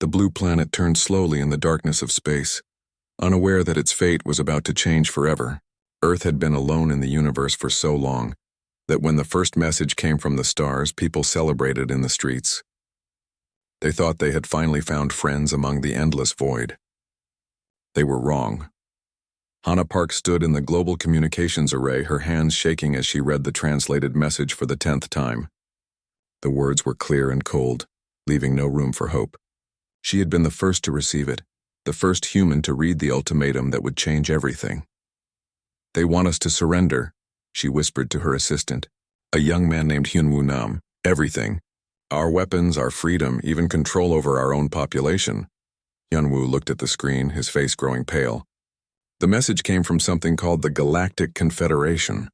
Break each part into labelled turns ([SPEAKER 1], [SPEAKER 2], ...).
[SPEAKER 1] The blue planet turned slowly in the darkness of space, unaware that its fate was about to change forever. Earth had been alone in the universe for so long that when the first message came from the stars, people celebrated in the streets. They thought they had finally found friends among the endless void. They were wrong. Hannah Park stood in the global communications array, her hands shaking as she read the translated message for the 10th time. The words were clear and cold, leaving no room for hope. She had been the first to receive it, the first human to read the ultimatum that would change everything. "They want us to surrender," she whispered to her assistant, a young man named Hyunwoo Nam. "Everything. Our weapons, our freedom, even control over our own population." Hyunwoo looked at the screen, his face growing pale. The message came from something called the Galactic Confederation.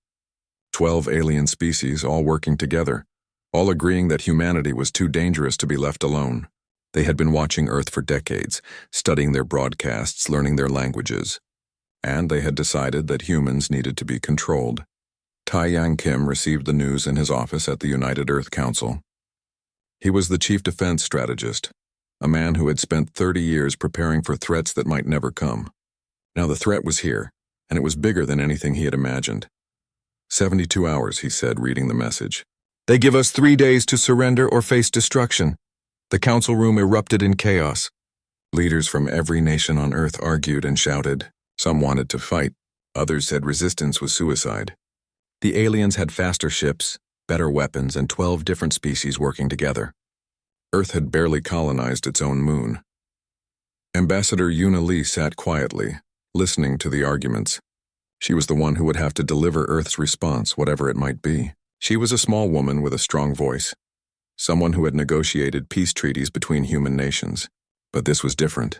[SPEAKER 1] 12 alien species, all working together, all agreeing that humanity was too dangerous to be left alone. They had been watching Earth for decades, studying their broadcasts, learning their languages. And they had decided that humans needed to be controlled. Tae-Yang Kim received the news in his office at the United Earth Council. He was the chief defense strategist, a man who had spent 30 years preparing for threats that might never come. Now the threat was here, and it was bigger than anything he had imagined. 72 hours, he said, reading the message. "They give us 3 days to surrender or face destruction." The council room erupted in chaos. Leaders from every nation on Earth argued and shouted. Some wanted to fight. Others said resistance was suicide. The aliens had faster ships, better weapons, and 12 different species working together. Earth had barely colonized its own moon. Ambassador Yuna Lee sat quietly, listening to the arguments. She was the one who would have to deliver Earth's response, whatever it might be. She was a small woman with a strong voice, someone who had negotiated peace treaties between human nations. But this was different.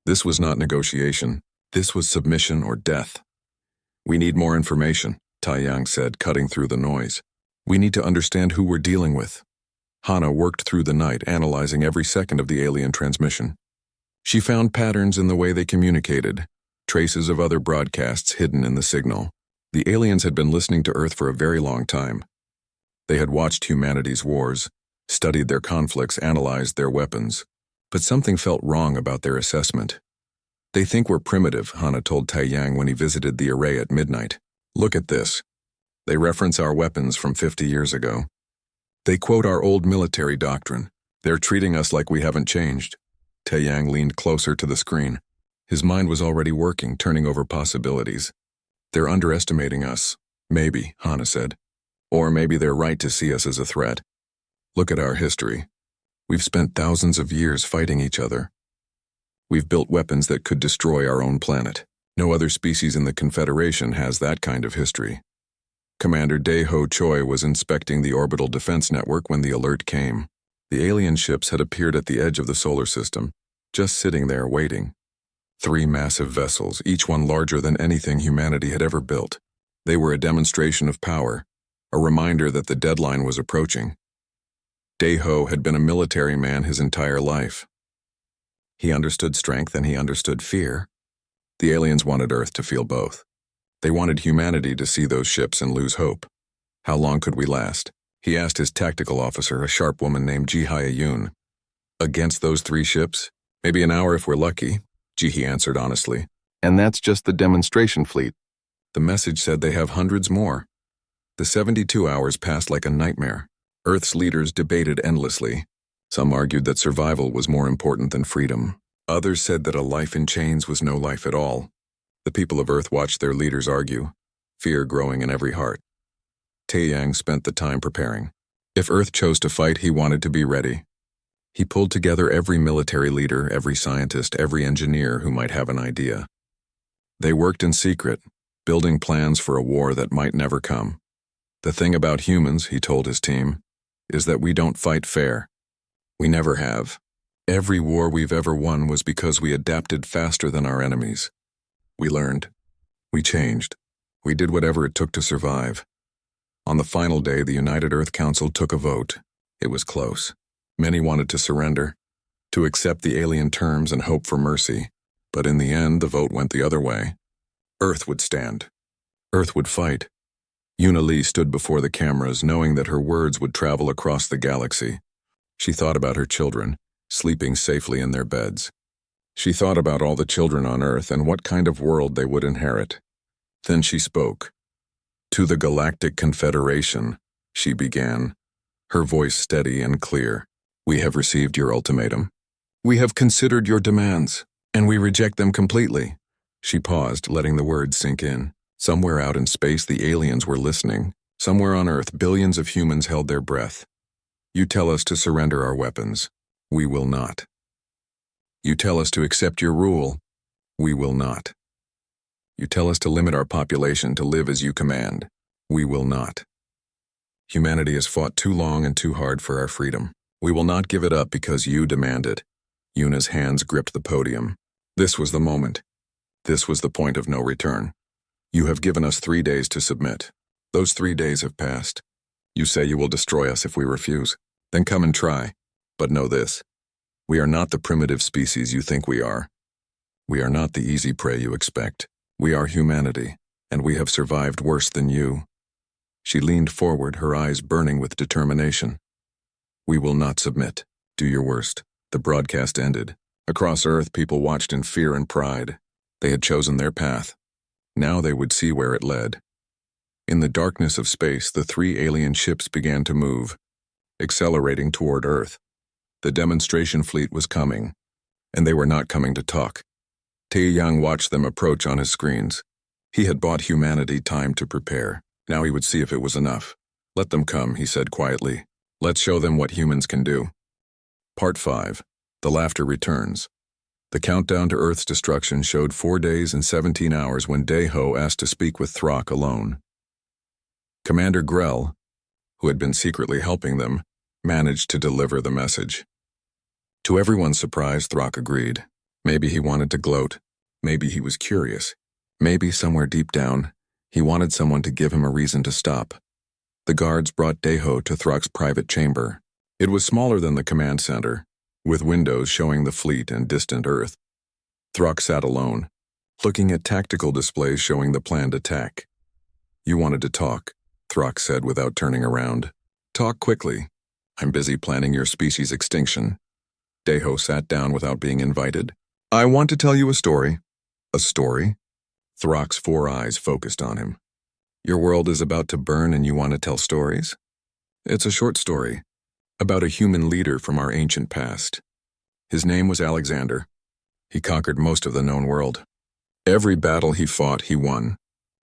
[SPEAKER 1] This was not negotiation. This was submission or death. "We need more information," Tae-Yang said, cutting through the noise. "We need to understand who we're dealing with." Hannah worked through the night, analyzing every second of the alien transmission. She found patterns in the way they communicated, traces of other broadcasts hidden in the signal. The aliens had been listening to Earth for a very long time. They had watched humanity's wars, studied their conflicts, analyzed their weapons. But something felt wrong about their assessment. "They think we're primitive," Hannah told Tae-Yang when he visited the array at midnight. "Look at this." They reference our weapons from 50 years ago. They quote our old military doctrine. They're treating us like we haven't changed. Tae-Yang leaned closer to the screen. His mind was already working, turning over possibilities. "They're underestimating us." "Maybe," Hannah said. "Or maybe they're right to see us as a threat. Look at our history. We've spent thousands of years fighting each other. We've built weapons that could destroy our own planet. No other species in the Confederation has that kind of history." Commander Dae-Ho Choi was inspecting the orbital defense network when the alert came. The alien ships had appeared at the edge of the solar system, just sitting there waiting. 3 massive vessels, each one larger than anything humanity had ever built. They were a demonstration of power, a reminder that the deadline was approaching. Dae-Ho had been a military man his entire life. He understood strength and he understood fear. The aliens wanted Earth to feel both. They wanted humanity to see those ships and lose hope. "How long could we last?" he asked his tactical officer, a sharp woman named Ji-Hye Yoon. "Against those 3 ships? Maybe an hour if we're lucky," Ji-Hye answered honestly. "And that's just the demonstration fleet. The message said they have hundreds more." The 72 hours passed like a nightmare. Earth's leaders debated endlessly. Some argued that survival was more important than freedom. Others said that a life in chains was no life at all. The people of Earth watched their leaders argue, fear growing in every heart. Tae-Yang spent the time preparing. If Earth chose to fight, he wanted to be ready. He pulled together every military leader, every scientist, every engineer who might have an idea. They worked in secret, building plans for a war that might never come. "The thing about humans," he told his team, "is that we don't fight fair. We never have. Every war we've ever won was because we adapted faster than our enemies. We learned. We changed. We did whatever it took to survive." On the final day, the United Earth Council took a vote. It was close. Many wanted to surrender, to accept the alien terms and hope for mercy. But in the end, the vote went the other way. Earth would stand. Earth would fight. Yuna Lee stood before the cameras, knowing that her words would travel across the galaxy. She thought about her children, sleeping safely in their beds. She thought about all the children on Earth and what kind of world they would inherit. Then she spoke. "To the Galactic Confederation," she began, her voice steady and clear. "We have received your ultimatum. We have considered your demands, and we reject them completely." She paused, letting the words sink in. Somewhere out in space, the aliens were listening. Somewhere on Earth, billions of humans held their breath. "You tell us to surrender our weapons. We will not. You tell us to accept your rule. We will not. You tell us to limit our population to live as you command. We will not. Humanity has fought too long and too hard for our freedom. We will not give it up because you demand it." Yuna's hands gripped the podium. This was the moment. This was the point of no return. "You have given us 3 days to submit. Those 3 days have passed. You say you will destroy us if we refuse. Then come and try. But know this. We are not the primitive species you think we are. We are not the easy prey you expect. We are humanity, and we have survived worse than you." She leaned forward, her eyes burning with determination. "We will not submit. Do your worst." The broadcast ended. Across Earth, people watched in fear and pride. They had chosen their path. Now they would see where it led. In the darkness of space, the 3 alien ships began to move, accelerating toward Earth. The demonstration fleet was coming, and they were not coming to talk. Taeyang watched them approach on his screens. He had bought humanity time to prepare. Now he would see if it was enough. "Let them come," he said quietly. "Let's show them what humans can do." Part 5. The Laughter Returns. The countdown to Earth's destruction showed 4 days and 17 hours when Daeho asked to speak with Throck alone. Commander Grell, who had been secretly helping them, managed to deliver the message. To everyone's surprise, Throck agreed. Maybe he wanted to gloat. Maybe he was curious. Maybe somewhere deep down, he wanted someone to give him a reason to stop. The guards brought Daeho to Throck's private chamber. It was smaller than the command center, with windows showing the fleet and distant Earth. Throck sat alone, looking at tactical displays showing the planned attack. "You wanted to talk," Throck said without turning around. "Talk quickly. I'm busy planning your species' extinction." Daeho sat down without being invited. "I want to tell you a story." "A story?" Throck's 4 eyes focused on him. "Your world is about to burn and you want to tell stories?" "It's a short story, about a human leader from our ancient past. His name was Alexander. He conquered most of the known world. Every battle he fought, he won.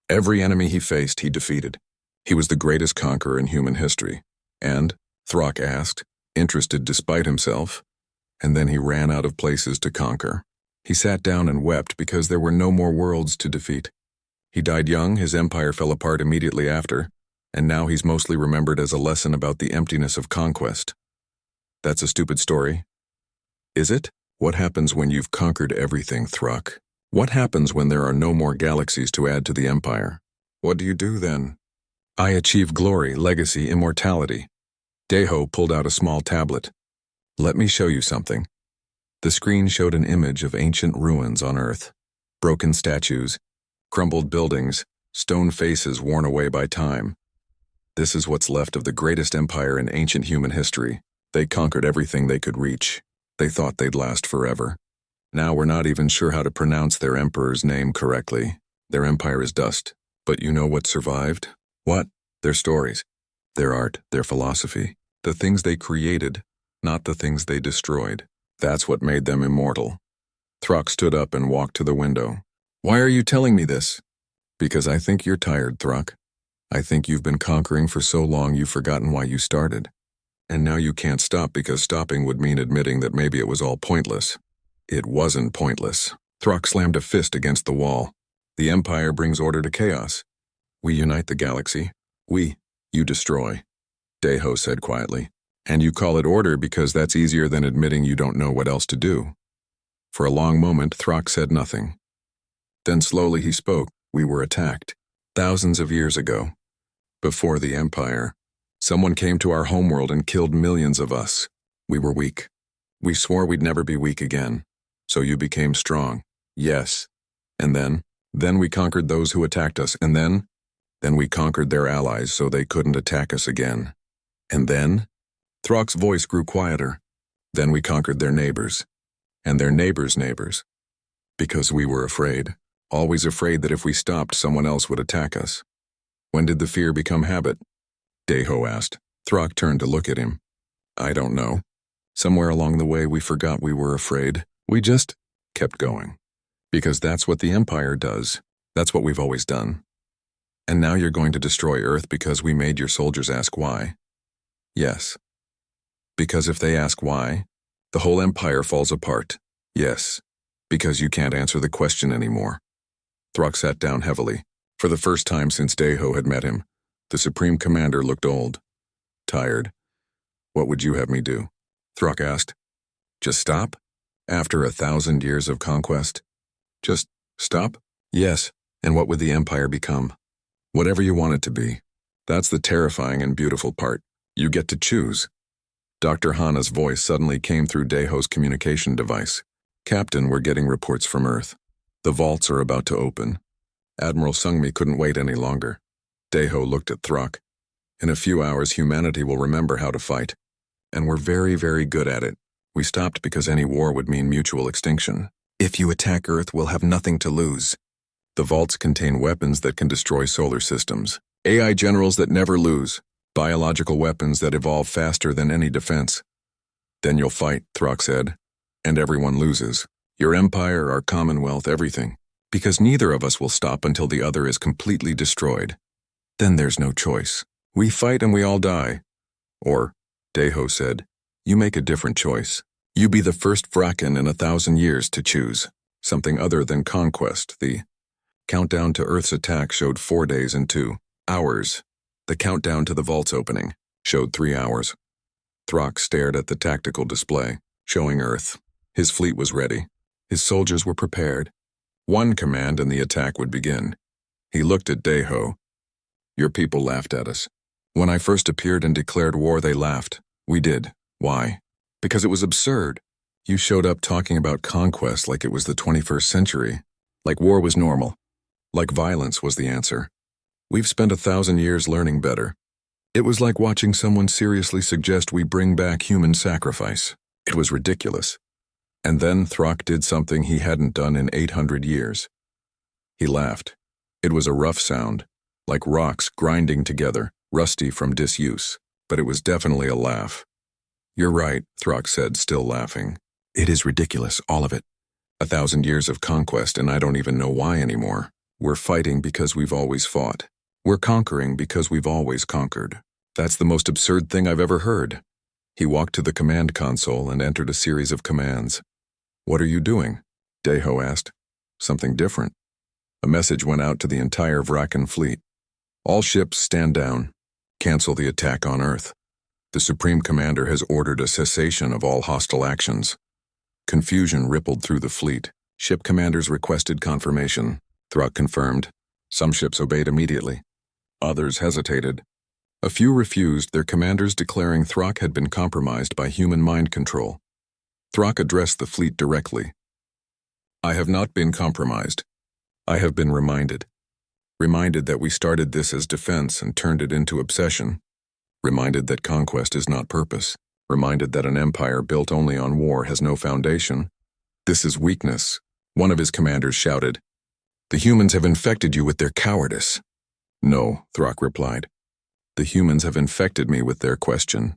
[SPEAKER 1] Every enemy he faced, he defeated. He was the greatest conqueror in human history. And," Throck asked, interested despite himself, "and then he ran out of places to conquer. He sat down and wept because there were no more worlds to defeat. He died young, his empire fell apart immediately after, and now he's mostly remembered as a lesson about the emptiness of conquest." "That's a stupid story." "Is it? What happens when you've conquered everything, Throck? What happens when there are no more galaxies to add to the empire? What do you do then?" "I achieve glory, legacy, immortality." Daeho pulled out a small tablet. "Let me show you something." The screen showed an image of ancient ruins on Earth. Broken statues, crumbled buildings, stone faces worn away by time. "This is what's left of the greatest empire in ancient human history. They conquered everything they could reach. They thought they'd last forever. Now we're not even sure how to pronounce their emperor's name correctly. Their empire is dust. But you know what survived? What? Their stories. Their art, their philosophy. The things they created, not the things they destroyed. That's what made them immortal." Throck stood up and walked to the window. "Why are you telling me this?" "Because I think you're tired, Throck. I think you've been conquering for so long you've forgotten why you started. And now you can't stop because stopping would mean admitting that maybe it was all pointless." "It wasn't pointless." Throck slammed a fist against the wall. "The Empire brings order to chaos. We unite the galaxy. You destroy," Daeho said quietly. "And you call it order because that's easier than admitting you don't know what else to do." For a long moment, Throck said nothing. Then slowly he spoke. "We were attacked. Thousands of years ago. Before the Empire. Someone came to our homeworld and killed millions of us. We were weak. We swore we'd never be weak again. So you became strong." "Yes." "And then we conquered those who attacked us, and then we conquered their allies so they couldn't attack us again." "And then?" Throck's voice grew quieter. Then we conquered their neighbors. And their neighbors' neighbors. Because we were afraid. Always afraid that if we stopped, someone else would attack us. When did the fear become habit? Deho asked. Throck turned to look at him. I don't know. Somewhere along the way we forgot we were afraid. We just kept going. Because that's what the Empire does. That's what we've always done. And now you're going to destroy Earth because we made your soldiers ask why? Yes. Because if they ask why, the whole Empire falls apart. Yes. Because you can't answer the question anymore. Throck sat down heavily. For the first time since Deho had met him, the Supreme Commander looked old. Tired. What would you have me do? Throck asked. Just stop? After 1,000 years of conquest? Just stop? Yes. And what would the Empire become? Whatever you want it to be. That's the terrifying and beautiful part. You get to choose. Dr. Hana's voice suddenly came through Deho's communication device. Captain, we're getting reports from Earth. The vaults are about to open. Admiral Sungmi couldn't wait any longer. Deho looked at Throck. In a few hours, humanity will remember how to fight. And we're very, very good at it. We stopped because any war would mean mutual extinction. If you attack Earth, we'll have nothing to lose. The vaults contain weapons that can destroy solar systems. AI generals that never lose. Biological weapons that evolve faster than any defense. Then you'll fight, Throck said. And everyone loses. Your empire, our commonwealth, everything. Because neither of us will stop until the other is completely destroyed. Then there's no choice. We fight and we all die. Or, Deho said, you make a different choice. You be the first Vraken in 1,000 years to choose. Something other than conquest. The countdown to Earth's attack showed 4 days and 2 hours. The countdown to the vault's opening showed 3 hours. Throck stared at the tactical display, showing Earth. His fleet was ready. His soldiers were prepared. One command and the attack would begin. He looked at Deho. Your people laughed at us. When I first appeared and declared war, they laughed. We did. Why? Because it was absurd. You showed up talking about conquest like it was the 21st century. Like war was normal. Like violence was the answer. We've spent 1,000 years learning better. It was like watching someone seriously suggest we bring back human sacrifice. It was ridiculous. And then Throck did something he hadn't done in 800 years. He laughed. It was a rough sound, like rocks grinding together, rusty from disuse, but it was definitely a laugh. You're right, Throck said, still laughing. It is ridiculous, all of it. 1,000 years of conquest and I don't even know why anymore. We're fighting because we've always fought. We're conquering because we've always conquered. That's the most absurd thing I've ever heard. He walked to the command console and entered a series of commands. What are you doing? Deho asked. Something different. A message went out to the entire Vraken fleet. All ships stand down. Cancel the attack on Earth. The Supreme Commander has ordered a cessation of all hostile actions. Confusion rippled through the fleet. Ship commanders requested confirmation. Throck confirmed. Some ships obeyed immediately. Others hesitated. A few refused, their commanders declaring Throck had been compromised by human mind control. Throck addressed the fleet directly. I have not been compromised. I have been reminded. Reminded that we started this as defense and turned it into obsession. Reminded that conquest is not purpose. Reminded that an empire built only on war has no foundation. This is weakness, one of his commanders shouted. The humans have infected you with their cowardice. No, Throck replied. The humans have infected me with their question.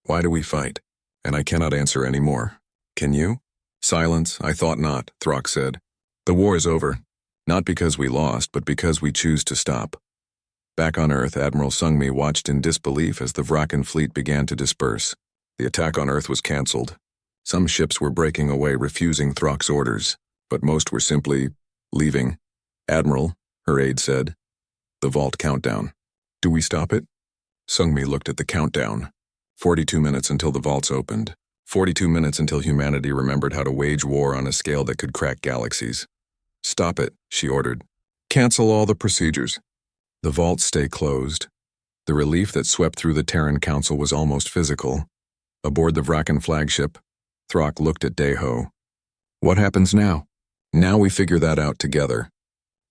[SPEAKER 1] Why do we fight? And I cannot answer any more. Can you? Silence, I thought not, Throck said. The war is over. Not because we lost, but because we choose to stop. Back on Earth, Admiral Sungmi watched in disbelief as the Vraken fleet began to disperse. The attack on Earth was cancelled. Some ships were breaking away, refusing Throck's orders, but most were simply leaving. Admiral, her aide said. The vault countdown. Do we stop it? Sungmi looked at the countdown. 42 minutes until the vaults opened. 42 minutes until humanity remembered how to wage war on a scale that could crack galaxies. Stop it, she ordered. Cancel all the procedures. The vaults stay closed. The relief that swept through the Terran Council was almost physical. Aboard the Vraken flagship, Throck looked at Deho. What happens now? Now we figure that out together.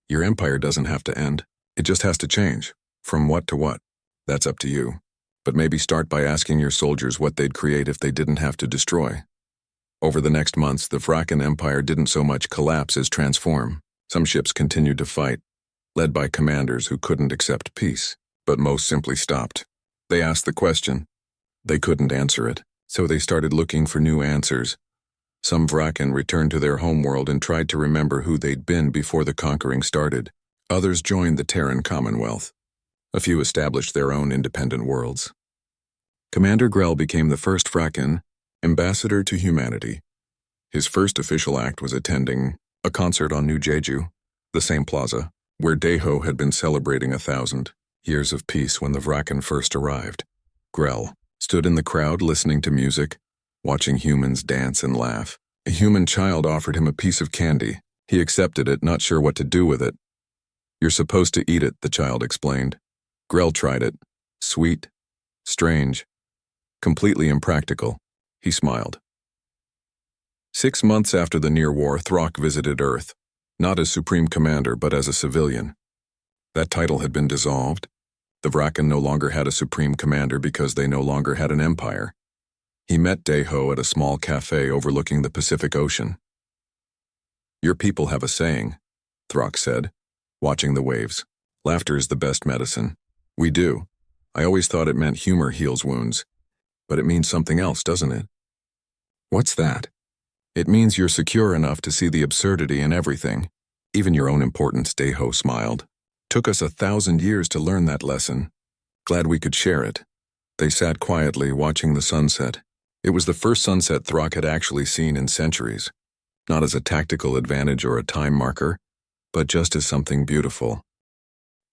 [SPEAKER 1] Your empire doesn't have to end. It just has to change. From what to what? That's up to you. But maybe start by asking your soldiers what they'd create if they didn't have to destroy. Over the next months, the Vrakan Empire didn't so much collapse as transform. Some ships continued to fight, led by commanders who couldn't accept peace, but most simply stopped. They asked the question. They couldn't answer it, so they started looking for new answers. Some Vrakan returned to their homeworld and tried to remember who they'd been before the conquering started. Others joined the Terran Commonwealth. A few established their own independent worlds. Commander Grell became the first Vrakan ambassador to humanity. His first official act was attending a concert on New Jeju, the same plaza, where Deho had been celebrating 1,000 years of peace when the Vrakan first arrived. Grell stood in the crowd listening to music, watching humans dance and laugh. A human child offered him a piece of candy. He accepted it, not sure what to do with it. "You're supposed to eat it," the child explained. Grell tried it. Sweet, strange, completely impractical. He smiled. 6 months after the Near War, Throck visited Earth, not as Supreme Commander but as a civilian. That title had been dissolved. The Vrakan no longer had a Supreme Commander because they no longer had an empire. He met Deho at a small cafe overlooking the Pacific Ocean. "Your people have a saying," Throck said, watching the waves. "Laughter is the best medicine." "We do. I always thought it meant humor heals wounds. But it means something else, doesn't it?" "What's that?" "It means you're secure enough to see the absurdity in everything, even your own importance," Deho smiled. "Took us 1,000 years to learn that lesson. Glad we could share it." They sat quietly, watching the sunset. It was the first sunset Throck had actually seen in centuries, not as a tactical advantage or a time marker, but just as something beautiful.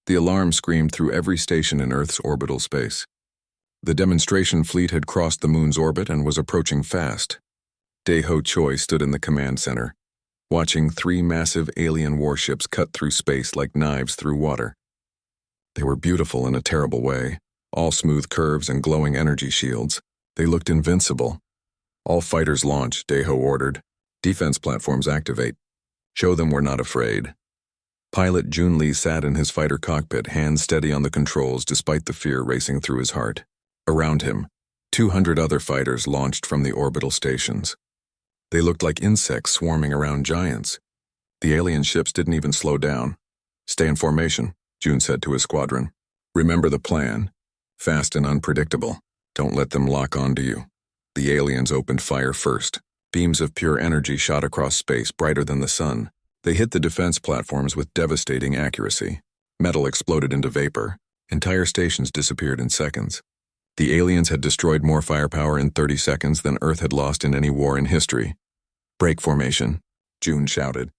[SPEAKER 1] The alarm screamed through every station in Earth's orbital space. The demonstration fleet had crossed the moon's orbit and was approaching fast. Deho Choi stood in the command center, watching 3 massive alien warships cut through space like knives through water. They were beautiful in a terrible way, all smooth curves and glowing energy shields. They looked invincible. "All fighters launch," Deho ordered. "Defense platforms activate. Show them we're not afraid." Pilot Jun Lee sat in his fighter cockpit, hands steady on the controls despite the fear racing through his heart. Around him, 200 other fighters launched from the orbital stations. They looked like insects swarming around giants. The alien ships didn't even slow down. "Stay in formation," Jun said to his squadron. "Remember the plan. Fast and unpredictable. Don't let them lock onto you." The aliens opened fire first. Beams of pure energy shot across space, brighter than the sun. They hit the defense platforms with devastating accuracy. Metal exploded into vapor. Entire stations disappeared in seconds. The aliens had destroyed more firepower in 30 seconds than Earth had lost in any war in history. "Break formation," Jun shouted.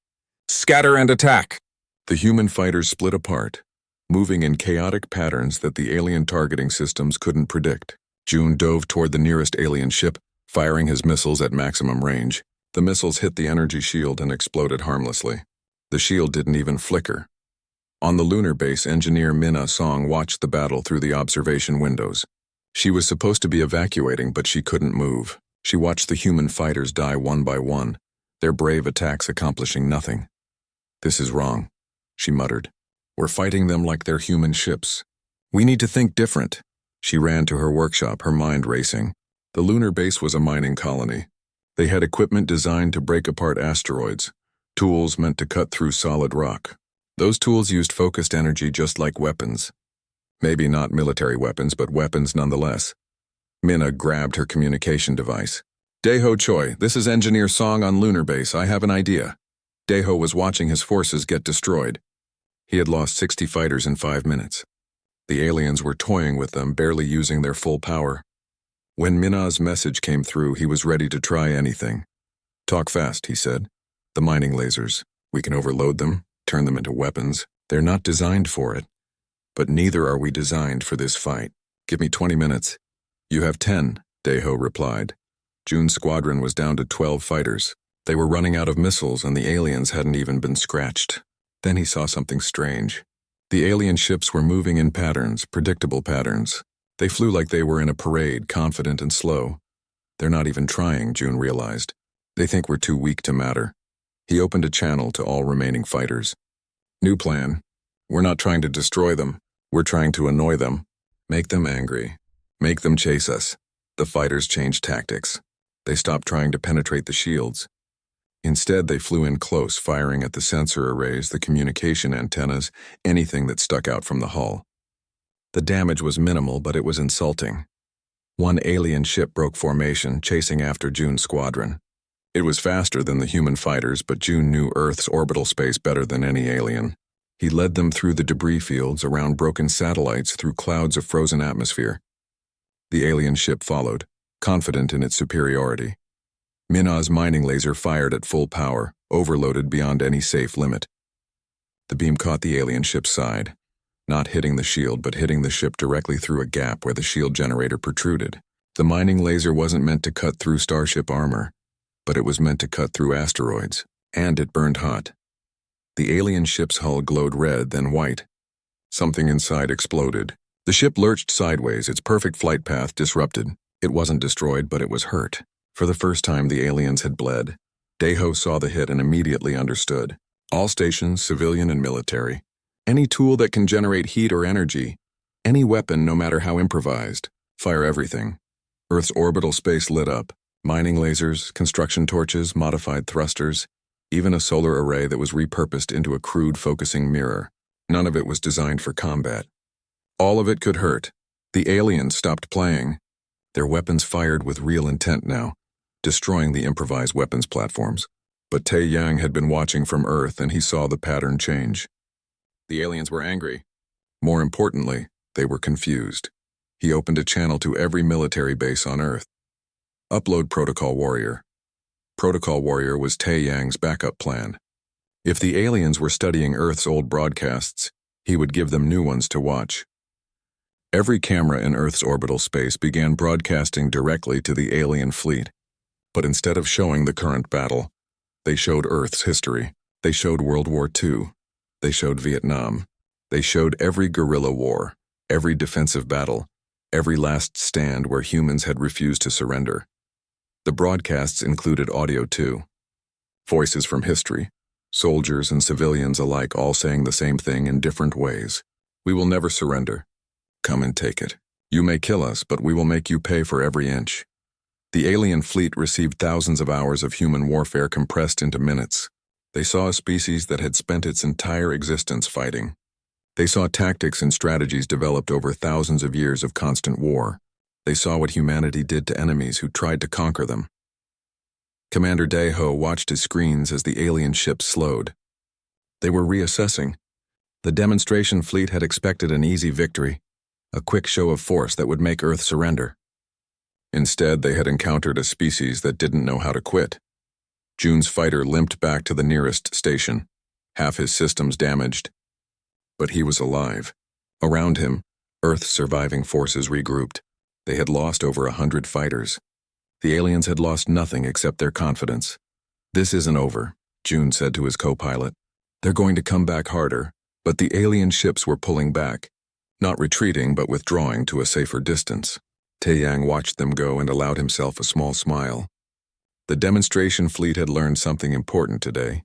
[SPEAKER 1] "Scatter and attack!" The human fighters split apart, moving in chaotic patterns that the alien targeting systems couldn't predict. Jun dove toward the nearest alien ship, firing his missiles at maximum range. The missiles hit the energy shield and exploded harmlessly. The shield didn't even flicker. On the lunar base, engineer Minna Song watched the battle through the observation windows. She was supposed to be evacuating, but she couldn't move. She watched the human fighters die one by one, their brave attacks accomplishing nothing. "This is wrong," she muttered. "We're fighting them like they're human ships. We need to think different." She ran to her workshop, her mind racing. The lunar base was a mining colony. They had equipment designed to break apart asteroids, tools meant to cut through solid rock. Those tools used focused energy just like weapons. Maybe not military weapons, but weapons nonetheless. Minna grabbed her communication device. "Deho Choi, this is Engineer Song on Lunar Base. I have an idea." Deho was watching his forces get destroyed. He had lost 60 fighters in 5 minutes. The aliens were toying with them, barely using their full power. When Minna's message came through, he was ready to try anything. "Talk fast," he said. "The mining lasers. We can overload them, turn them into weapons. They're not designed for it. But neither are we designed for this fight. Give me 20 minutes. "You have 10, Deho replied. Jun's squadron was down to 12 fighters. They were running out of missiles and the aliens hadn't even been scratched. Then he saw something strange. The alien ships were moving in patterns, predictable patterns. They flew like they were in a parade, confident and slow. "They're not even trying," Jun realized. "They think we're too weak to matter." He opened a channel to all remaining fighters. "New plan. We're not trying to destroy them. We're trying to annoy them. Make them angry. Make them chase us. The fighters changed tactics. They stopped trying to penetrate the shields. Instead, they flew in close, firing at the sensor arrays, the communication antennas, anything that stuck out from the hull. The damage was minimal, but it was insulting. One alien ship broke formation, chasing after June's squadron. It was faster than the human fighters, but June knew Earth's orbital space better than any alien. He led them through the debris fields, around broken satellites, through clouds of frozen atmosphere. The alien ship followed, confident in its superiority. Minna's mining laser fired at full power, overloaded beyond any safe limit. The beam caught the alien ship's side, not hitting the shield, but hitting the ship directly through a gap where the shield generator protruded. The mining laser wasn't meant to cut through starship armor, but it was meant to cut through asteroids, and it burned hot. The alien ship's hull glowed red, then white. Something inside exploded. The ship lurched sideways, its perfect flight path disrupted. It wasn't destroyed, but it was hurt. For the first time, the aliens had bled. Daeho saw the hit and immediately understood. All stations, civilian and military. Any tool that can generate heat or energy. Any weapon, no matter how improvised. Fire everything. Earth's orbital space lit up. Mining lasers, construction torches, modified thrusters. Even a solar array that was repurposed into a crude focusing mirror. None of it was designed for combat. All of it could hurt. The aliens stopped playing. Their weapons fired with real intent now, destroying the improvised weapons platforms. But Tae Yang had been watching from Earth, and he saw the pattern change. The aliens were angry. More importantly, they were confused. He opened a channel to every military base on Earth. Upload Protocol Warrior. Protocol Warrior was Tae Yang's backup plan. If the aliens were studying Earth's old broadcasts, he would give them new ones to watch. Every camera in Earth's orbital space began broadcasting directly to the alien fleet. But instead of showing the current battle, they showed Earth's history. They showed World War II. They showed Vietnam. They showed every guerrilla war, every defensive battle, every last stand where humans had refused to surrender. The broadcasts included audio too. Voices from history, soldiers and civilians alike all saying the same thing in different ways. We will never surrender. Come and take it. You may kill us, but we will make you pay for every inch. The alien fleet received thousands of hours of human warfare compressed into minutes. They saw a species that had spent its entire existence fighting. They saw tactics and strategies developed over thousands of years of constant war. They saw what humanity did to enemies who tried to conquer them. Commander Daeho watched his screens as the alien ships slowed. They were reassessing. The demonstration fleet had expected an easy victory, a quick show of force that would make Earth surrender. Instead, they had encountered a species that didn't know how to quit. June's fighter limped back to the nearest station, half his systems damaged. But he was alive. Around him, Earth's surviving forces regrouped. They had lost over 100 fighters. The aliens had lost nothing except their confidence. This isn't over, June said to his co-pilot. They're going to come back harder, but the alien ships were pulling back, not retreating but withdrawing to a safer distance. Tae Yang watched them go and allowed himself a small smile. The demonstration fleet had learned something important today.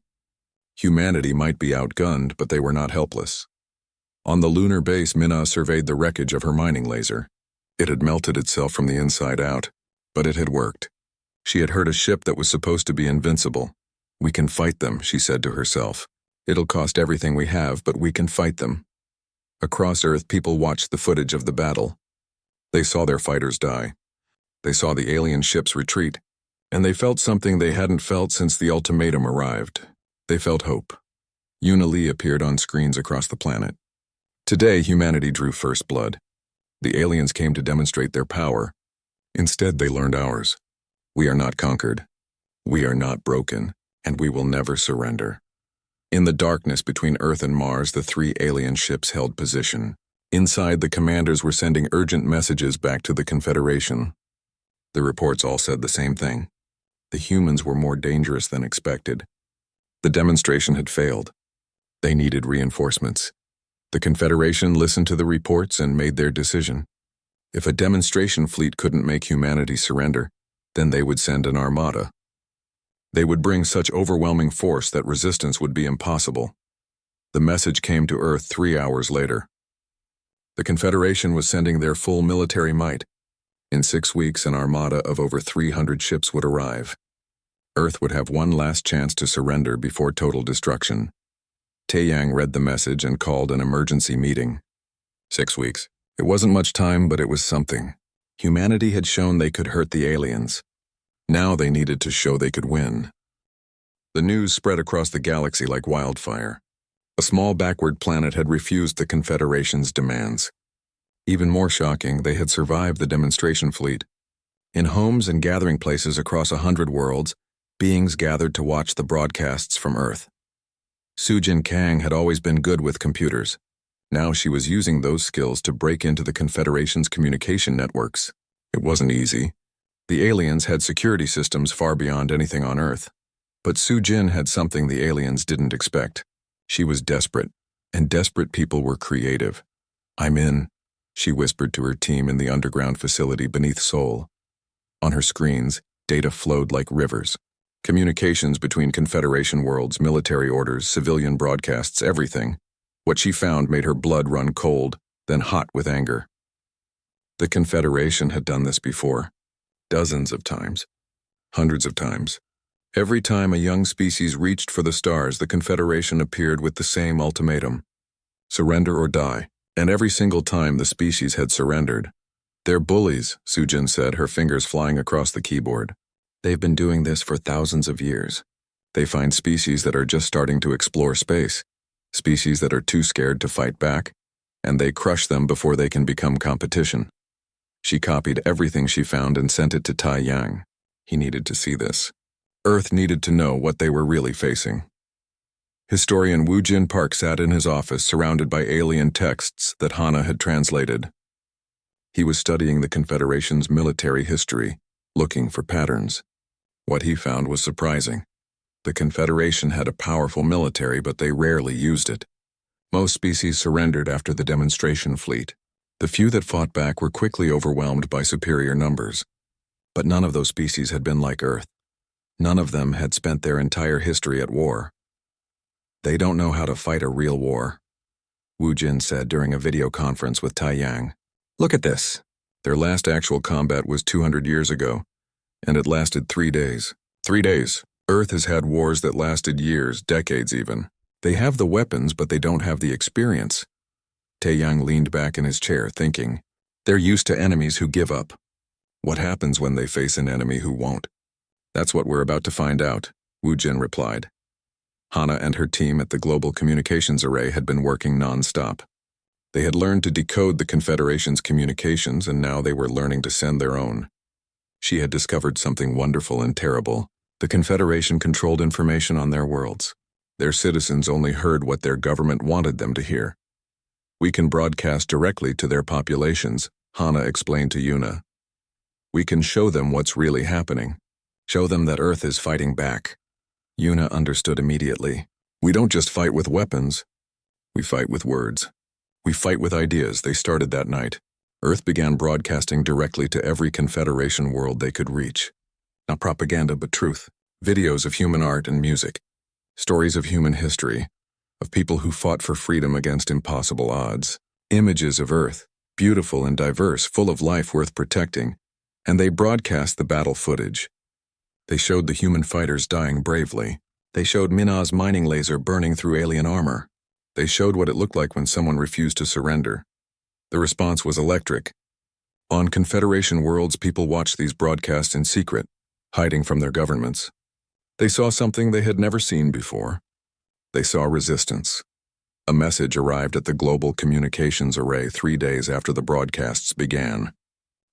[SPEAKER 1] Humanity might be outgunned, but they were not helpless. On the lunar base, Minna surveyed the wreckage of her mining laser. It had melted itself from the inside out, but it had worked. She had heard a ship that was supposed to be invincible. We can fight them, she said to herself. It'll cost everything we have, but we can fight them. Across Earth, people watched the footage of the battle. They saw their fighters die. They saw the alien ships retreat. And they felt something they hadn't felt since the ultimatum arrived. They felt hope. Yuna Lee appeared on screens across the planet. Today, humanity drew first blood. The aliens came to demonstrate their power. Instead, they learned ours. We are not conquered. We are not broken, and we will never surrender. In the darkness between Earth and Mars, the 3 alien ships held position. Inside, the commanders were sending urgent messages back to the Confederation. The reports all said the same thing. The humans were more dangerous than expected. The demonstration had failed. They needed reinforcements. The Confederation listened to the reports and made their decision. If a demonstration fleet couldn't make humanity surrender, then they would send an armada. They would bring such overwhelming force that resistance would be impossible. The message came to Earth 3 hours later. The Confederation was sending their full military might, In 6 weeks, an armada of over 300 ships would arrive. Earth would have one last chance to surrender before total destruction. Taeyang read the message and called an emergency meeting. 6 weeks. It wasn't much time, but it was something. Humanity had shown they could hurt the aliens. Now they needed to show they could win. The news spread across the galaxy like wildfire. A small backward planet had refused the Confederation's demands. Even more shocking, they had survived the demonstration fleet. In homes and gathering places across 100 worlds, beings gathered to watch the broadcasts from Earth. Sujin Kang had always been good with computers. Now she was using those skills to break into the Confederation's communication networks. It wasn't easy. The aliens had security systems far beyond anything on Earth. But Sujin had something the aliens didn't expect. She was desperate, and desperate people were creative. "I'm in," she whispered to her team in the underground facility beneath Seoul. On her screens, data flowed like rivers. Communications between Confederation worlds, military orders, civilian broadcasts, everything. What she found made her blood run cold, then hot with anger. The Confederation had done this before. Dozens of times. Hundreds of times. Every time a young species reached for the stars, the Confederation appeared with the same ultimatum: surrender or die. And every single time the species had surrendered. "They're bullies," Sujin said, her fingers flying across the keyboard. "They've been doing this for thousands of years. They find species that are just starting to explore space, species that are too scared to fight back, and they crush them before they can become competition." She copied everything she found and sent it to Taeyang. He needed to see this. Earth needed to know what they were really facing. Historian Woo Jin Park sat in his office surrounded by alien texts that Hana had translated. He was studying the Confederation's military history, looking for patterns. What he found was surprising. The Confederation had a powerful military, but they rarely used it. Most species surrendered after the demonstration fleet. The few that fought back were quickly overwhelmed by superior numbers. But none of those species had been like Earth. None of them had spent their entire history at war. "They don't know how to fight a real war," Woo Jin said during a video conference with Taeyang. "Look at this." Their last actual combat was 200 years ago, and it lasted 3 days. 3 days. Earth has had wars that lasted years, decades even. They have the weapons, but they don't have the experience. Taeyang leaned back in his chair, thinking. They're used to enemies who give up. What happens when they face an enemy who won't? "That's what we're about to find out," Woo Jin replied. Hana and her team at the Global Communications Array had been working non-stop. They had learned to decode the Confederation's communications, and now they were learning to send their own. She had discovered something wonderful and terrible. The Confederation controlled information on their worlds. Their citizens only heard what their government wanted them to hear. "We can broadcast directly to their populations," Hana explained to Yuna. "We can show them what's really happening. Show them that Earth is fighting back." Yuna understood immediately. "We don't just fight with weapons. We fight with words. We fight with ideas." They started that night. Earth began broadcasting directly to every Confederation world they could reach. Not propaganda, but truth. Videos of human art and music. Stories of human history. Of people who fought for freedom against impossible odds. Images of Earth, beautiful and diverse, full of life worth protecting. And they broadcast the battle footage. They showed the human fighters dying bravely. They showed Minna's mining laser burning through alien armor. They showed what it looked like when someone refused to surrender. The response was electric. On Confederation worlds, people watched these broadcasts in secret, hiding from their governments. They saw something they had never seen before. They saw resistance. A message arrived at the Global Communications Array 3 days after the broadcasts began.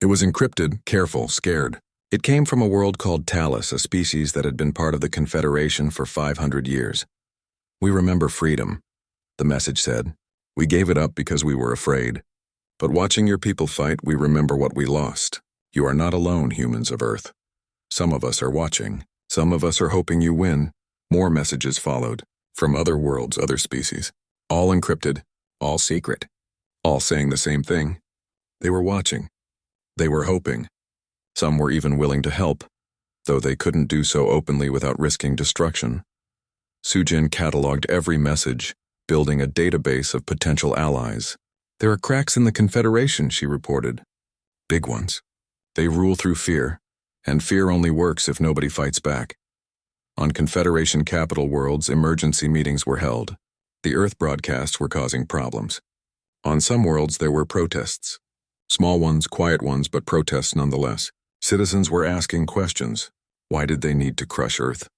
[SPEAKER 1] It was encrypted, careful, scared. It came from a world called Talus, a species that had been part of the Confederation for 500 years. "We remember freedom," the message said. "We gave it up because we were afraid. But watching your people fight, we remember what we lost. You are not alone, humans of Earth. Some of us are watching. Some of us are hoping you win." More messages followed, from other worlds, other species. All encrypted, all secret, all saying the same thing. They were watching. They were hoping. Some were even willing to help, though they couldn't do so openly without risking destruction. Sujin cataloged every message, building a database of potential allies. "There are cracks in the Confederation," she reported. "Big ones. They rule through fear, and fear only works if nobody fights back. On Confederation capital worlds, emergency meetings were held. The Earth broadcasts were causing problems. On some worlds, there were protests. Small ones, quiet ones, but protests nonetheless. Citizens were asking questions. Why did they need to crush Earth?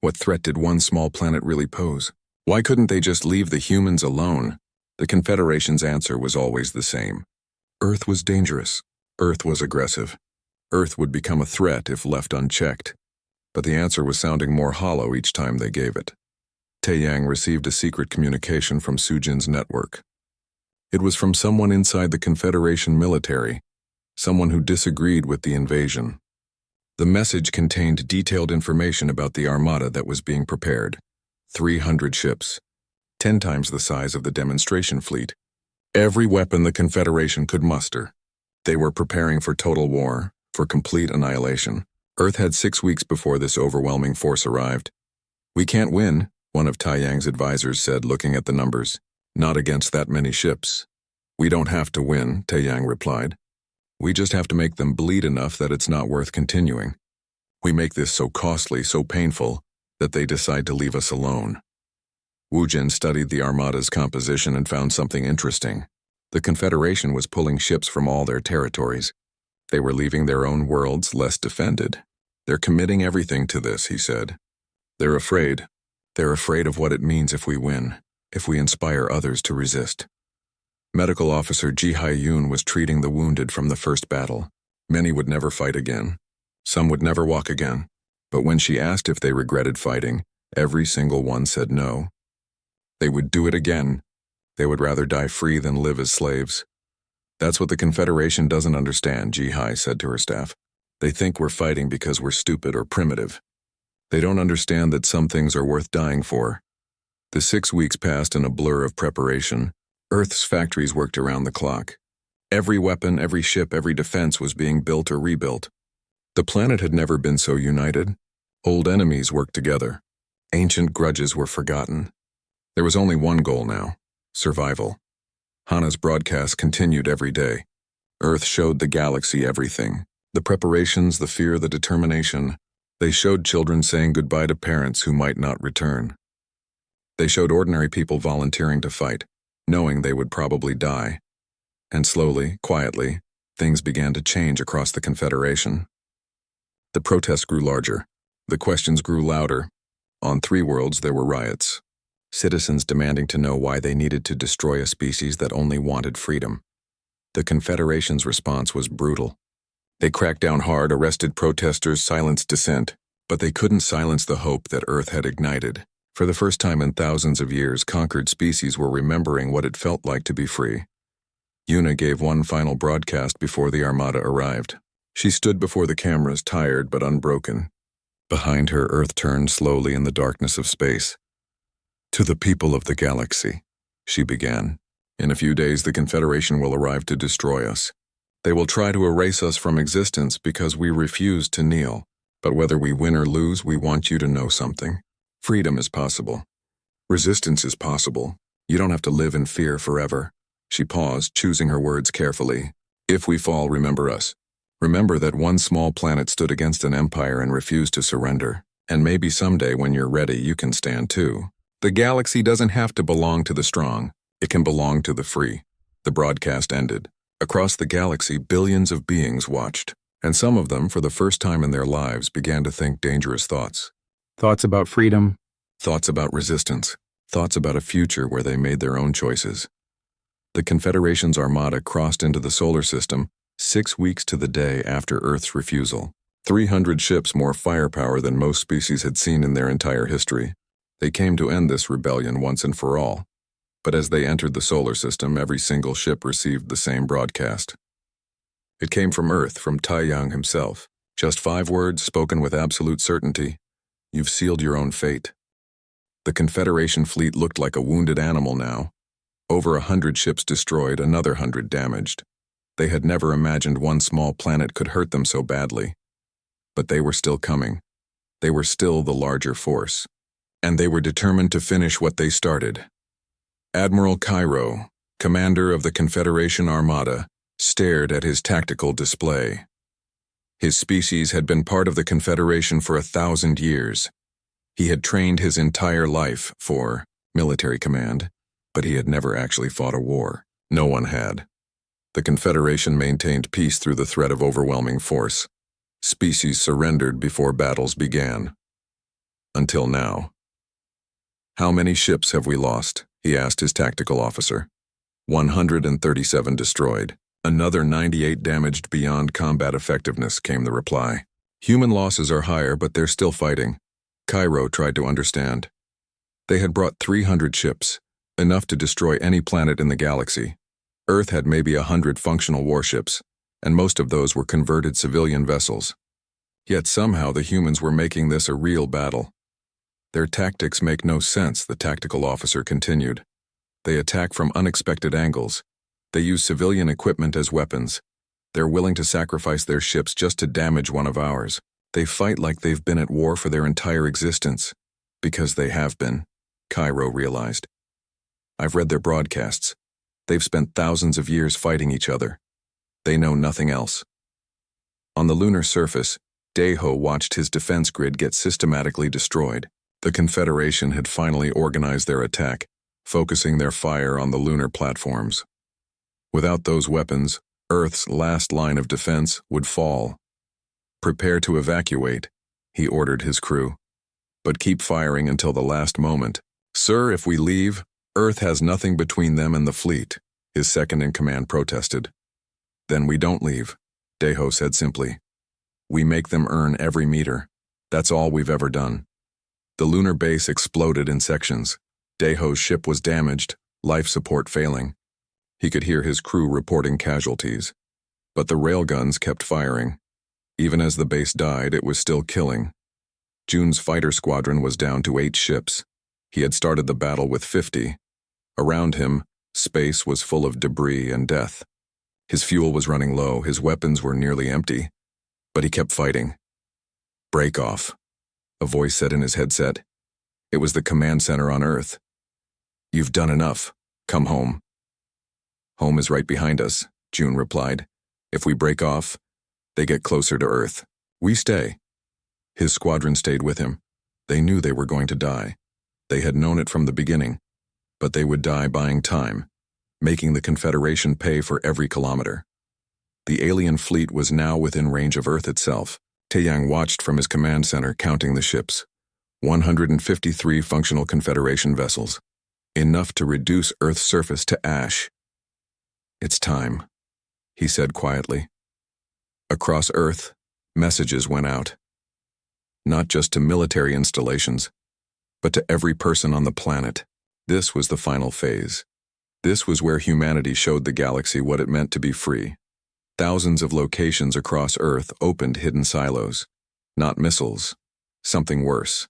[SPEAKER 1] What threat did one small planet really pose? Why couldn't they just leave the humans alone? The Confederation's answer was always the same. Earth was dangerous. Earth was aggressive. Earth would become a threat if left unchecked. But the answer was sounding more hollow each time they gave it. Taeyang received a secret communication from Sujin's network. It was from someone inside the Confederation military, someone who disagreed with the invasion. The message contained detailed information about the armada that was being prepared. 300 ships, 10 times the size of the demonstration fleet. Every weapon the Confederation could muster. They were preparing for total war, for complete annihilation. Earth had 6 weeks before this overwhelming force arrived. "We can't win," one of Taeyang's advisors said, looking at the numbers. "Not against that many ships." "We don't have to win," Taeyang replied. "We just have to make them bleed enough that it's not worth continuing. We make this so costly, so painful, that they decide to leave us alone." Wu Jin studied the armada's composition and found something interesting. The Confederation was pulling ships from all their territories. They were leaving their own worlds less defended. "They're committing everything to this," he said. "They're afraid. They're afraid of what it means if we win, if we inspire others to resist." Medical Officer Ji Hai-yoon was treating the wounded from the first battle. Many would never fight again. Some would never walk again. But when she asked if they regretted fighting, every single one said no. They would do it again. They would rather die free than live as slaves. "That's what the Confederation doesn't understand," Ji Hai said to her staff. "They think we're fighting because we're stupid or primitive. They don't understand that some things are worth dying for." The 6 weeks passed in a blur of preparation. Earth's factories worked around the clock. Every weapon, every ship, every defense was being built or rebuilt. The planet had never been so united. Old enemies worked together. Ancient grudges were forgotten. There was only one goal now: survival. Hana's broadcast continued every day. Earth showed the galaxy everything. The preparations, the fear, the determination. They showed children saying goodbye to parents who might not return. They showed ordinary people volunteering to fight, knowing they would probably die. And slowly, quietly, things began to change across the Confederation. The protests grew larger. The questions grew louder. On 3 worlds there were riots. Citizens demanding to know why they needed to destroy a species that only wanted freedom. The Confederation's response was brutal. They cracked down hard, arrested protesters, silenced dissent, but they couldn't silence the hope that Earth had ignited. For the first time in thousands of years, conquered species were remembering what it felt like to be free. Yuna gave one final broadcast before the armada arrived. She stood before the cameras, tired but unbroken. Behind her, Earth turned slowly in the darkness of space. "To the people of the galaxy," she began. "In a few days, the Confederation will arrive to destroy us. They will try to erase us from existence because we refuse to kneel. But whether we win or lose, we want you to know something. Freedom is possible. Resistance is possible. You don't have to live in fear forever." She paused, choosing her words carefully. "If we fall, remember us. Remember that one small planet stood against an empire and refused to surrender. And maybe someday when you're ready, you can stand too. The galaxy doesn't have to belong to the strong. It can belong to the free." The broadcast ended. Across the galaxy, billions of beings watched, and some of them, for the first time in their lives, began to think dangerous thoughts. Thoughts about freedom. Thoughts about resistance. Thoughts about a future where they made their own choices. The Confederation's armada crossed into the solar system 6 weeks to the day after Earth's refusal. 300 ships, more firepower than most species had seen in their entire history. They came to end this rebellion once and for all. But as they entered the solar system, every single ship received the same broadcast. It came from Earth, from Taeyang himself. Just 5 words spoken with absolute certainty. "You've sealed your own fate." The Confederation fleet looked like a wounded animal now. Over 100 ships destroyed, another 100 damaged. They had never imagined one small planet could hurt them so badly. But they were still coming. They were still the larger force. And they were determined to finish what they started. Admiral Cairo, commander of the Confederation Armada, stared at his tactical display. His species had been part of the Confederation for 1,000 years. He had trained his entire life for military command, but he had never actually fought a war. No one had. The Confederation maintained peace through the threat of overwhelming force. Species surrendered before battles began. Until now. "How many ships have we lost?" he asked his tactical officer. 137 destroyed. Another 98 damaged beyond combat effectiveness, came the reply. "Human losses are higher, but they're still fighting." Cairo tried to understand. They had brought 300 ships, enough to destroy any planet in the galaxy. Earth had maybe 100 functional warships, and most of those were converted civilian vessels. Yet somehow the humans were making this a real battle. "Their tactics make no sense," the tactical officer continued. "They attack from unexpected angles. They use civilian equipment as weapons. They're willing to sacrifice their ships just to damage one of ours. They fight like they've been at war for their entire existence. Because they have been," Cairo realized. "I've read their broadcasts. They've spent thousands of years fighting each other. They know nothing else." On the lunar surface, Deho watched his defense grid get systematically destroyed. The Confederation had finally organized their attack, focusing their fire on the lunar platforms. Without those weapons, Earth's last line of defense would fall. "Prepare to evacuate," he ordered his crew. "But keep firing until the last moment. Sir, if we leave, Earth has nothing between them and the fleet," his second-in-command protested. "Then we don't leave," Deho said simply. "We make them earn every meter. That's all we've ever done." The lunar base exploded in sections. Deho's ship was damaged, life support failing. He could hear his crew reporting casualties. But the railguns kept firing. Even as the base died, it was still killing. June's fighter squadron was down to 8 ships. He had started the battle with 50. Around him, space was full of debris and death. His fuel was running low, his weapons were nearly empty. But he kept fighting. "Break off," a voice said in his headset. It was the command center on Earth. "You've done enough. Come home." "Home is right behind us," June replied. "If we break off, they get closer to Earth. We stay." His squadron stayed with him. They knew they were going to die. They had known it from the beginning. But they would die buying time, making the Confederation pay for every kilometer. The alien fleet was now within range of Earth itself. Taeyang watched from his command center, counting the ships. 153 functional Confederation vessels. Enough to reduce Earth's surface to ash. "It's time," he said quietly. Across Earth, messages went out. Not just to military installations, but to every person on the planet. This was the final phase. This was where humanity showed the galaxy what it meant to be free. Thousands of locations across Earth opened hidden silos. Not missiles. Something worse.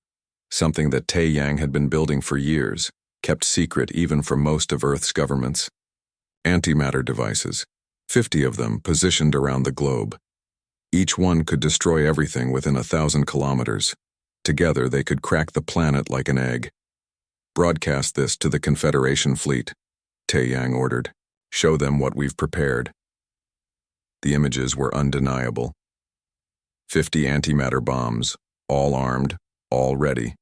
[SPEAKER 1] Something that Taeyang had been building for years, kept secret even from most of Earth's governments. Antimatter devices. 50 of them positioned around the globe. Each one could destroy everything within 1,000 kilometers. Together they could crack the planet like an egg. "Broadcast this to the Confederation fleet," Taeyang ordered. "Show them what we've prepared." The images were undeniable. 50 antimatter bombs, all armed, all ready.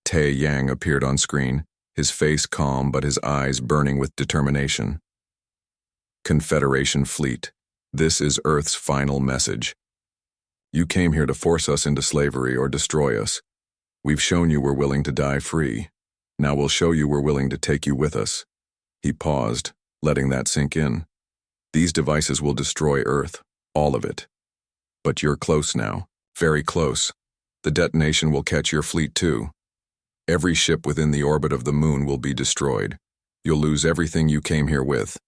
[SPEAKER 1] Taeyang appeared on screen, his face calm but his eyes burning with determination. "Confederation fleet, this is Earth's final message. You came here to force us into slavery or destroy us. We've shown you we're willing to die free. Now we'll show you we're willing to take you with us." He paused, letting that sink in. "These devices will destroy Earth, all of it. But you're close now, very close. The detonation will catch your fleet too. Every ship within the orbit of the moon will be destroyed. You'll lose everything you came here with."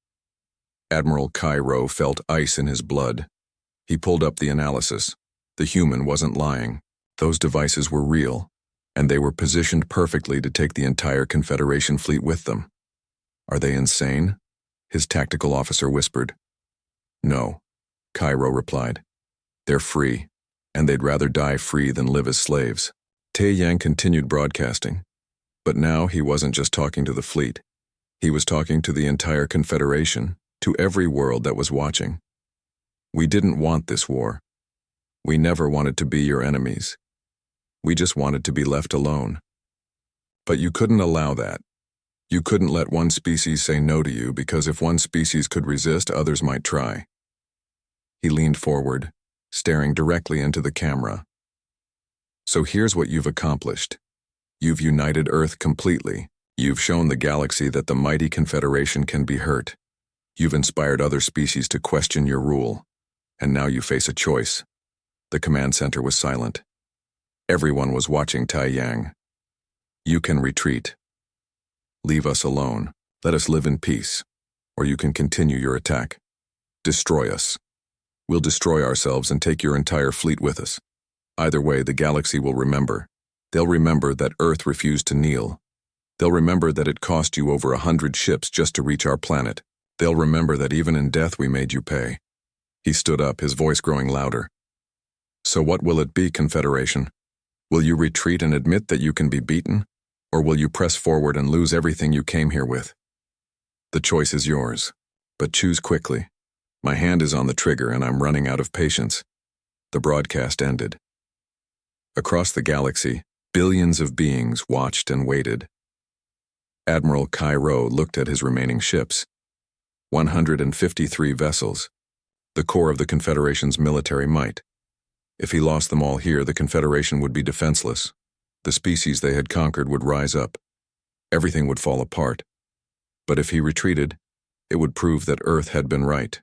[SPEAKER 1] Admiral Cairo felt ice in his blood. He pulled up the analysis. The human wasn't lying. Those devices were real, and they were positioned perfectly to take the entire Confederation fleet with them. "Are they insane?" his tactical officer whispered. "No," Cairo replied. "They're free, and they'd rather die free than live as slaves." Taeyang continued broadcasting. But now he wasn't just talking to the fleet. He was talking to the entire Confederation, to every world that was watching. "We didn't want this war. We never wanted to be your enemies. We just wanted to be left alone. But you couldn't allow that. You couldn't let one species say no to you, because if one species could resist, others might try. He leaned forward, staring directly into the camera. So here's what you've accomplished. You've united Earth completely. You've shown the galaxy that the mighty Confederation can be hurt. You've inspired other species to question your rule. And now you face a choice. The command center was silent. Everyone was watching Tai Yang. You can retreat. Leave us alone. Let us live in peace. Or you can continue your attack. Destroy us. We'll destroy ourselves and take your entire fleet with us. Either way, the galaxy will remember. They'll remember that Earth refused to kneel. They'll remember that it cost you over 100 ships just to reach our planet. They'll remember that even in death we made you pay. He stood up, his voice growing louder. So what will it be, Confederation? Will you retreat and admit that you can be beaten? Or will you press forward and lose everything you came here with? The choice is yours, but choose quickly. My hand is on the trigger and I'm running out of patience. The broadcast ended. Across the galaxy, billions of beings watched and waited. Admiral Cairo looked at his remaining ships. 153 vessels, the core of the Confederation's military might. If he lost them all here, the Confederation would be defenseless. The species they had conquered would rise up. Everything would fall apart. But if he retreated, it would prove that Earth had been right.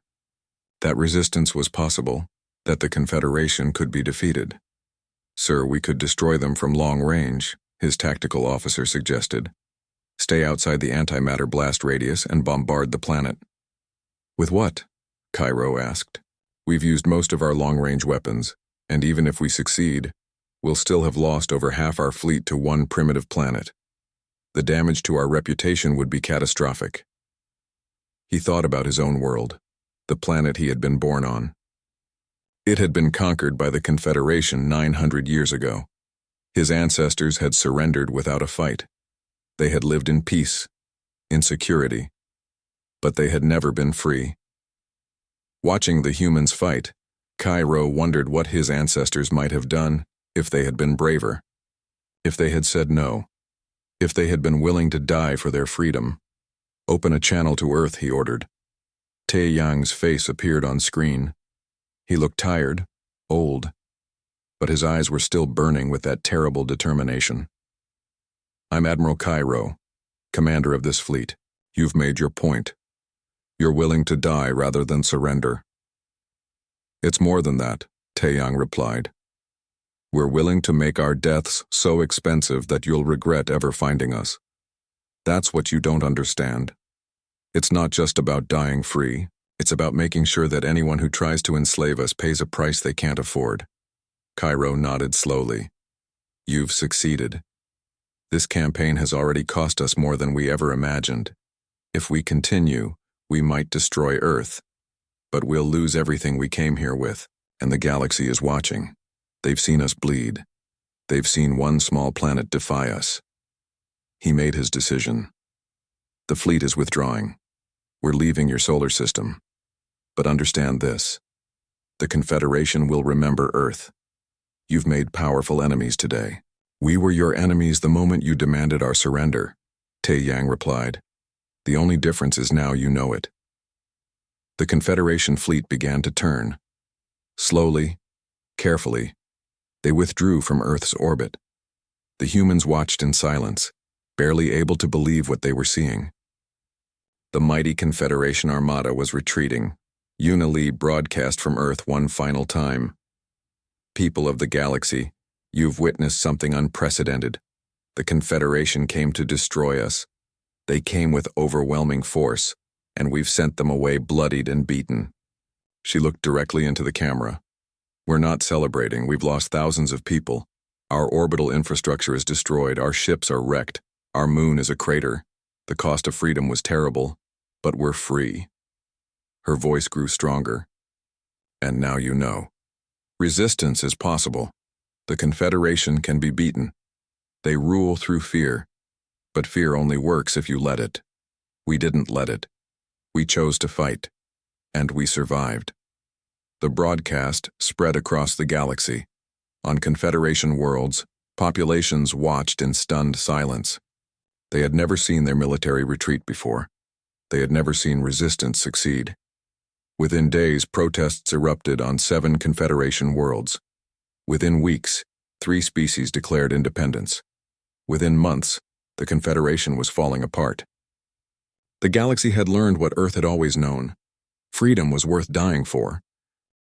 [SPEAKER 1] That resistance was possible, that the Confederation could be defeated. Sir, we could destroy them from long range, his tactical officer suggested. Stay outside the antimatter blast radius and bombard the planet. With what? Cairo asked. We've used most of our long-range weapons, and even if we succeed, we'll still have lost over half our fleet to one primitive planet. The damage to our reputation would be catastrophic. He thought about his own world, the planet he had been born on. It had been conquered by the Confederation 900 years ago. His ancestors had surrendered without a fight. They had lived in peace, in security, but they had never been free. Watching the humans fight, Cairo wondered what his ancestors might have done if they had been braver, if they had said no, if they had been willing to die for their freedom. Open a channel to Earth, he ordered. Tai Yang's face appeared on screen. He looked tired, old, but his eyes were still burning with that terrible determination. I'm Admiral Cairo, commander of this fleet. You've made your point. You're willing to die rather than surrender. It's more than that, Tai Yang replied. We're willing to make our deaths so expensive that you'll regret ever finding us. That's what you don't understand. It's not just about dying free. It's about making sure that anyone who tries to enslave us pays a price they can't afford. Cairo nodded slowly. You've succeeded. This campaign has already cost us more than we ever imagined. If we continue, we might destroy Earth. But we'll lose everything we came here with, and the galaxy is watching. They've seen us bleed. They've seen one small planet defy us. He made his decision. The fleet is withdrawing. We're leaving your solar system. But understand this. The Confederation will remember Earth. You've made powerful enemies today. We were your enemies the moment you demanded our surrender, Tai Yang replied. The only difference is now you know it. The Confederation fleet began to turn. Slowly, carefully, they withdrew from Earth's orbit. The humans watched in silence, barely able to believe what they were seeing. The mighty Confederation armada was retreating. Unili broadcast from Earth one final time. People of the galaxy, you've witnessed something unprecedented. The Confederation came to destroy us. They came with overwhelming force, and we've sent them away bloodied and beaten. She looked directly into the camera. We're not celebrating. We've lost thousands of people. Our orbital infrastructure is destroyed. Our ships are wrecked. Our moon is a crater. The cost of freedom was terrible, but we're free. Her voice grew stronger. And now you know. Resistance is possible. The Confederation can be beaten. They rule through fear. But fear only works if you let it. We didn't let it. We chose to fight. And we survived. The broadcast spread across the galaxy. On Confederation worlds, populations watched in stunned silence. They had never seen their military retreat before. They had never seen resistance succeed. Within days, protests erupted on 7 Confederation worlds. Within weeks, 3 species declared independence. Within months, the Confederation was falling apart. The galaxy had learned what Earth had always known. Freedom was worth dying for,